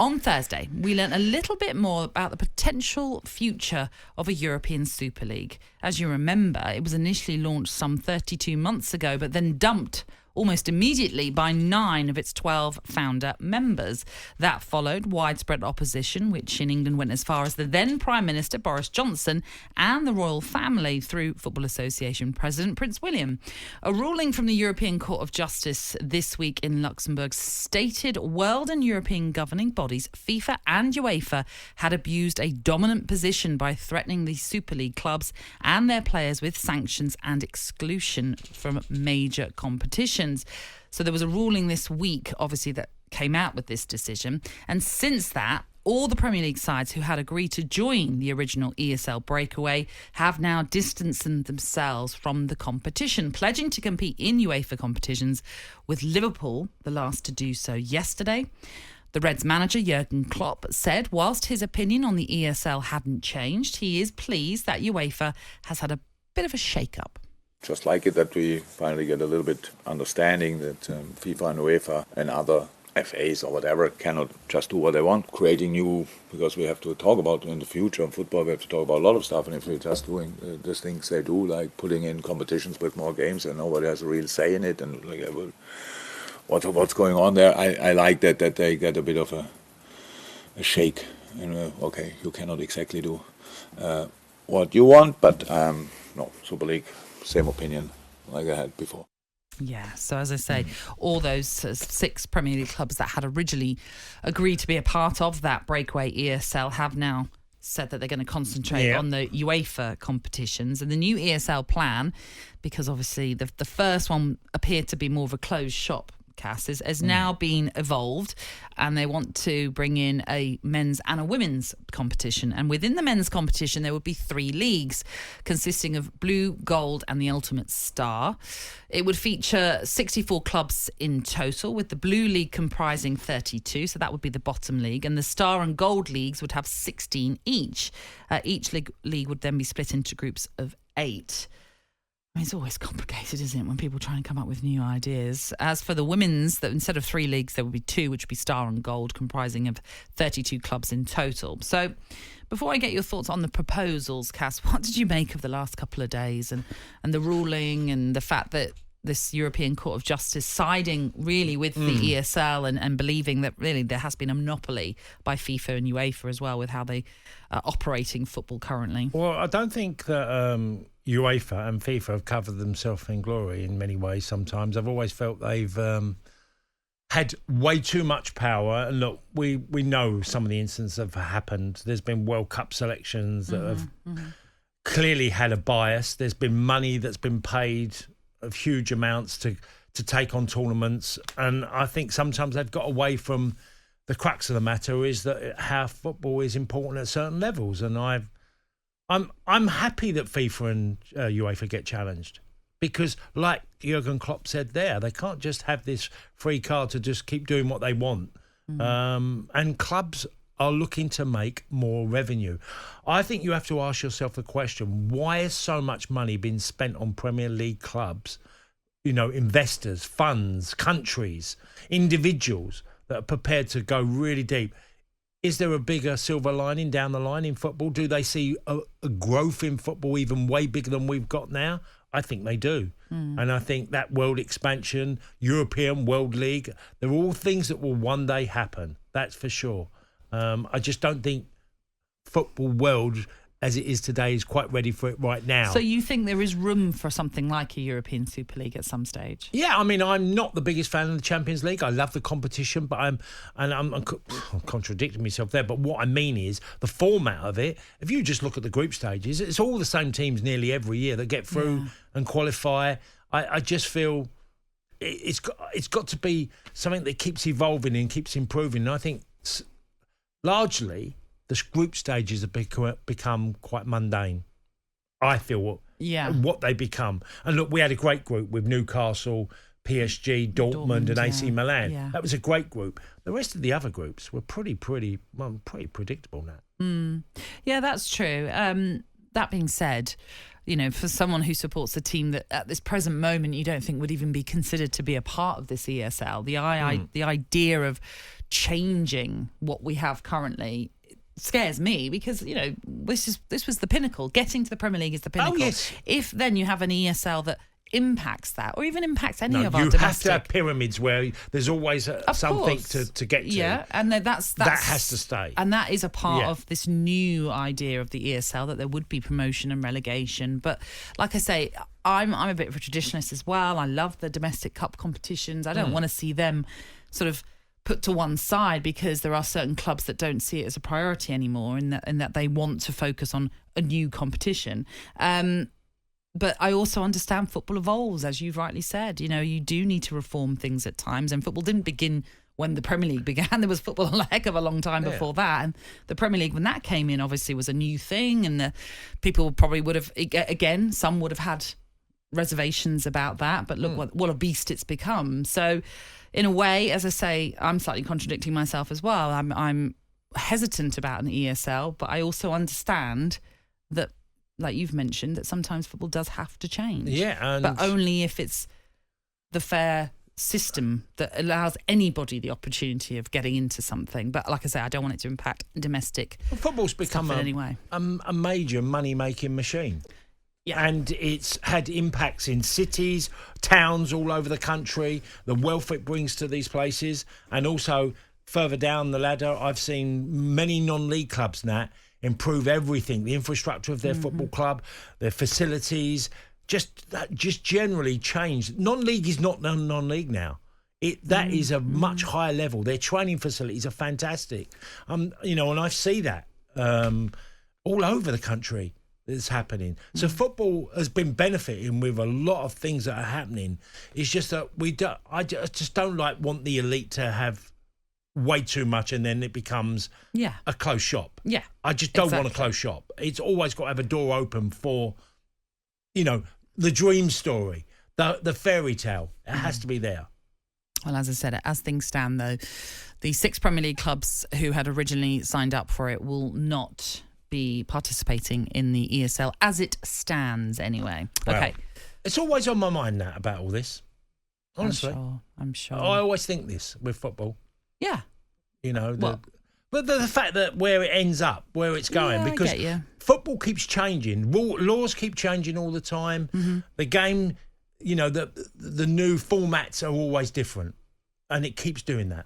On Thursday, we learnt a little bit more about the potential future of a European Super League. As you remember, it was initially launched some 32 months ago, but then dumped almost immediately by 9 of its 12 founder members. That followed widespread opposition, which in England went as far as the then Prime Minister Boris Johnson and the royal family through Football Association President Prince William. A ruling from the European Court of Justice this week in Luxembourg stated world and European governing bodies, FIFA and UEFA, had abused a dominant position by threatening the Super League clubs and their players with sanctions and exclusion from major competitions. So there was a ruling this week, obviously, that came out with this decision. And since that, all the Premier League sides who had agreed to join the original ESL breakaway have now distanced themselves from the competition, pledging to compete in UEFA competitions, with Liverpool the last to do so yesterday. The Reds manager, Jurgen Klopp, said whilst his opinion on the ESL hadn't changed, he is pleased that UEFA has had a bit of a shake-up. Just like it that we finally get a little bit understanding that FIFA and UEFA and other FAs or whatever cannot just do what they want, creating new, because we have to talk about in the future of football, we have to talk about a lot of stuff, and if we're just doing the things they do, like putting in competitions with more games and nobody has a real say in it, and like, what's going on there, I like that they get a bit of a shake, okay, you cannot exactly do what you want, but no, Super League, same opinion like I had before. Yeah, so as I say, all those 6 Premier League clubs that had originally agreed to be a part of that breakaway ESL have now said that they're going to concentrate on the UEFA competitions. And the new ESL plan, because obviously the first one appeared to be more of a closed shop, Cass, has now been evolved, and they want to bring in a men's and a women's competition. And within the men's competition, there would be 3 leagues consisting of Blue, Gold and the Ultimate Star. It would feature 64 clubs in total, with the Blue League comprising 32, so that would be the bottom league, and the Star and Gold leagues would have 16 each. Each league would then be split into groups of 8. I mean, it's always complicated, isn't it, when people try and come up with new ideas. As for the women's, that instead of 3 leagues, there would be 2, which would be Star and Gold, comprising of 32 clubs in total. So before I get your thoughts on the proposals, Cass, what did you make of the last couple of days and the ruling and the fact that this European Court of Justice siding really with the ESL and believing that really there has been a monopoly by FIFA and UEFA as well with how they are operating football currently? Well, I don't think that UEFA and FIFA have covered themselves in glory in many ways sometimes. I've always felt they've had way too much power. And look, we know some of the instances have happened. There's been World Cup selections that have clearly had a bias. There's been money that's been paid of huge amounts to take on tournaments. And I think sometimes they've got away from the crux of the matter, is that how football is important at certain levels. And I'm happy that FIFA and UEFA get challenged, because like Jurgen Klopp said there, they can't just have this free card to just keep doing what they want. And clubs are looking to make more revenue. I think you have to ask yourself the question, why has so much money been spent on Premier League clubs, investors, funds, countries, individuals that are prepared to go really deep? Is there a bigger silver lining down the line in football? Do they see a growth in football even way bigger than we've got now? I think they do. And I think that world expansion, European World League, they're all things that will one day happen. That's for sure. I just don't think football world as it is today is quite ready for it right now. So you think there is room for something like a European Super League at some stage? Yeah, I mean, I'm not the biggest fan of the Champions League. I love the competition, but I'm contradicting myself there. But what I mean is the format of it. If you just look at the group stages, it's all the same teams nearly every year that get through and qualify. I just feel it's got to be something that keeps evolving and keeps improving. And I think largely the group stages have become quite mundane. I feel what they become. And look, we had a great group with Newcastle, PSG, Dortmund and AC Milan. Yeah. That was a great group. The rest of the other groups were pretty predictable now. Yeah, that's true. That being said, for someone who supports a team that at this present moment you don't think would even be considered to be a part of this ESL, the idea of changing what we have currently scares me, because this was the pinnacle. Getting to the Premier League is the pinnacle. Oh, yes. If then you have an ESL that impacts that, or even impacts any of our you domestic, have to have pyramids where there's always something to get to. Yeah, and that has to stay, and that is a part of this new idea of the ESL, that there would be promotion and relegation. But like I say, I'm a bit of a traditionalist as well. I love the domestic cup competitions. I don't want to see them sort of put to one side, because there are certain clubs that don't see it as a priority anymore, in that they want to focus on a new competition. But I also understand football evolves, as you've rightly said. You do need to reform things at times, and football didn't begin when the Premier League began. There was football a heck of a long time before that, and the Premier League, when that came in, obviously was a new thing, and the people probably would have, again, some would have had reservations about that, but look what a beast it's become. So in a way, as I say, I'm slightly contradicting myself as well. I'm hesitant about an ESL, but I also understand that, like you've mentioned, that sometimes football does have to change. Yeah, but only if it's the fair system that allows anybody the opportunity of getting into something. But like I say, I don't want it to impact domestic. Football's become a major money-making machine. Yeah. And it's had impacts in cities, towns all over the country, the wealth it brings to these places, and also further down the ladder, I've seen many non-league clubs now improve everything, the infrastructure of their football club, their facilities, just generally change. Non-league is not non-league now. That is a much higher level. Their training facilities are fantastic. And I see that all over the country. That's happening. So football has been benefiting with a lot of things that are happening. It's just that I just don't want the elite to have way too much, and then it becomes a closed shop. Yeah, I just don't want a closed shop. It's always got to have a door open for, the dream story, the fairy tale. It has to be there. Well, as I said, as things stand, though, the 6 Premier League clubs who had originally signed up for it will not be participating in the ESL as it stands anyway. Okay. Well, it's always on my mind now about all this. Honestly. I'm sure. I always think this with football. Yeah. But the fact that where it ends up, where it's going, because football keeps changing. Laws keep changing all the time. Mm-hmm. The game, the new formats are always different, and it keeps doing that.